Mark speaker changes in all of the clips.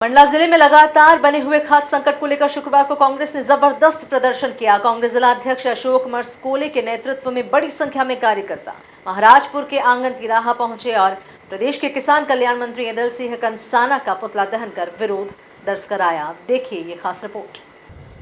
Speaker 1: मंडला जिले में लगातार बने हुए खाद्य संकट को लेकर शुक्रवार को कांग्रेस ने जबरदस्त प्रदर्शन किया। कांग्रेस जिला अध्यक्ष अशोक मरसकोले के नेतृत्व में बड़ी संख्या में कार्यकर्ता महाराजपुर के आंगन तिराहा पहुंचे और प्रदेश के किसान कल्याण मंत्री एदल सिंह कंसाना का पुतला दहन कर विरोध दर्ज कराया। देखिए ये खास रिपोर्ट।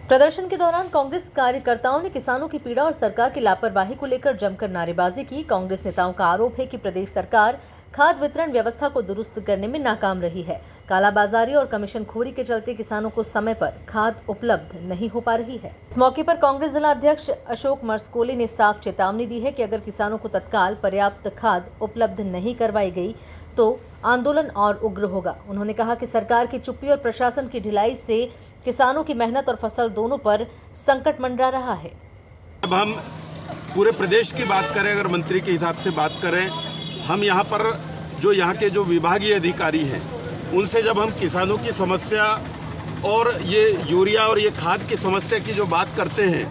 Speaker 1: प्रदर्शन के दौरान कांग्रेस कार्यकर्ताओं ने किसानों की पीड़ा और सरकार की लापरवाही को लेकर जमकर नारेबाजी की। कांग्रेस नेताओं का आरोप है कि प्रदेश सरकार खाद्य वितरण व्यवस्था को दुरुस्त करने में नाकाम रही है। कालाबाजारी और कमीशनखोरी के चलते किसानों को समय पर खाद उपलब्ध नहीं हो पा रही है। इस मौके पर कांग्रेस जिला अध्यक्ष अशोक मरसकोले ने साफ चेतावनी दी है कि अगर किसानों को तत्काल पर्याप्त खाद उपलब्ध नहीं करवाई गई तो आंदोलन और उग्र होगा। उन्होंने कहा कि सरकार की चुप्पी और प्रशासन की ढिलाई से किसानों की मेहनत और फसल दोनों पर संकट मंडरा रहा है।
Speaker 2: अब हम पूरे प्रदेश की बात करें, अगर मंत्री के हिसाब से बात करें, हम यहाँ पर जो यहाँ के जो विभागीय अधिकारी हैं उनसे जब हम किसानों की समस्या और ये यूरिया और ये खाद की समस्या की जो बात करते हैं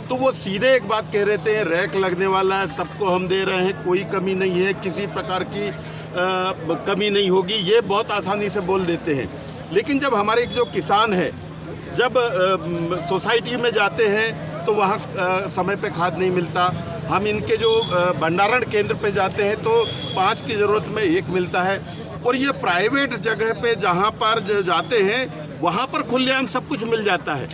Speaker 2: तो वो सीधे एक बात कह रहे थे, रैक लगने वाला है, सबको हम दे रहे हैं, कोई कमी नहीं है, किसी प्रकार की कमी नहीं होगी, ये बहुत आसानी से बोल देते हैं। लेकिन जब हमारे जो किसान हैं जब सोसाइटी में जाते हैं तो वहाँ समय पे खाद नहीं मिलता। हम इनके जो भंडारण केंद्र पे जाते हैं तो 5 की ज़रूरत में 1 मिलता है। और ये प्राइवेट जगह पे जहाँ पर जाते हैं वहाँ पर खुलेआम सब कुछ मिल जाता है।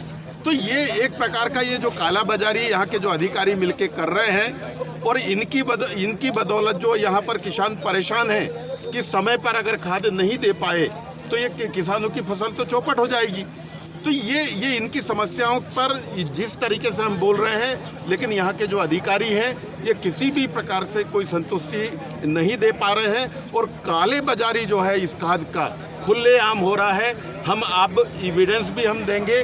Speaker 2: तो ये एक प्रकार का ये जो काला बाजारी यहाँ के जो अधिकारी मिलके कर रहे हैं और इनकी बदौलत जो यहाँ पर किसान परेशान हैं कि समय पर अगर खाद नहीं दे पाए तो ये किसानों की फसल तो चौपट हो जाएगी। तो ये इनकी समस्याओं पर जिस तरीके से हम बोल रहे हैं, लेकिन यहाँ के जो अधिकारी हैं ये किसी भी प्रकार से कोई संतुष्टि नहीं दे पा रहे हैं और काले बाजारी जो है इस खाद का खुलेआम हो रहा है। हम अब एविडेंस भी हम देंगे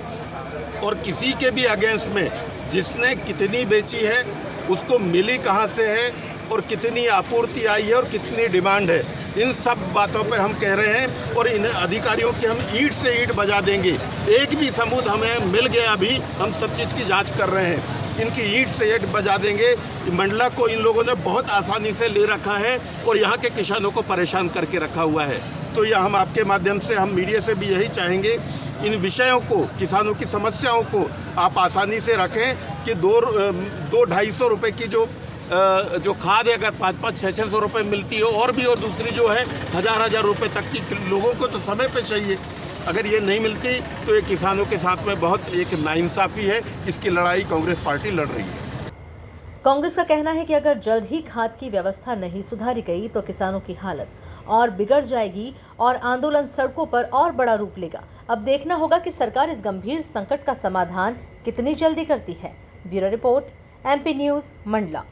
Speaker 2: और किसी के भी अगेंस्ट में जिसने कितनी बेची है, उसको मिली कहाँ से है और कितनी आपूर्ति आई है और कितनी डिमांड है, इन सब बातों पर हम कह रहे हैं। और इन अधिकारियों की हम ईंट से ईंट बजा देंगे। एक भी सबूत हमें मिल गया, अभी हम सब चीज़ की जांच कर रहे हैं, इनकी ईंट से ईंट बजा देंगे। मंडला को इन लोगों ने बहुत आसानी से ले रखा है और यहाँ के किसानों को परेशान करके रखा हुआ है। तो यह हम आपके माध्यम से, हम मीडिया से भी यही चाहेंगे, इन विषयों को, किसानों की समस्याओं को आप आसानी से रखें कि 200-250 रुपये की जो खाद है अगर 500-600 रुपये मिलती है और दूसरी जो है 1000-1000 रुपये तक की, लोगों को तो समय पे चाहिए। अगर ये नहीं मिलती तो ये किसानों के साथ में बहुत एक नाइंसाफ़ी है। इसकी लड़ाई कांग्रेस पार्टी लड़ रही है।
Speaker 1: कांग्रेस का कहना है कि अगर जल्द ही खाद की व्यवस्था नहीं सुधारी गई तो किसानों की हालत और बिगड़ जाएगी और आंदोलन सड़कों पर और बड़ा रूप लेगा। अब देखना होगा कि सरकार इस गंभीर संकट का समाधान कितनी जल्दी करती है। Bureau report, MP news, Mandla.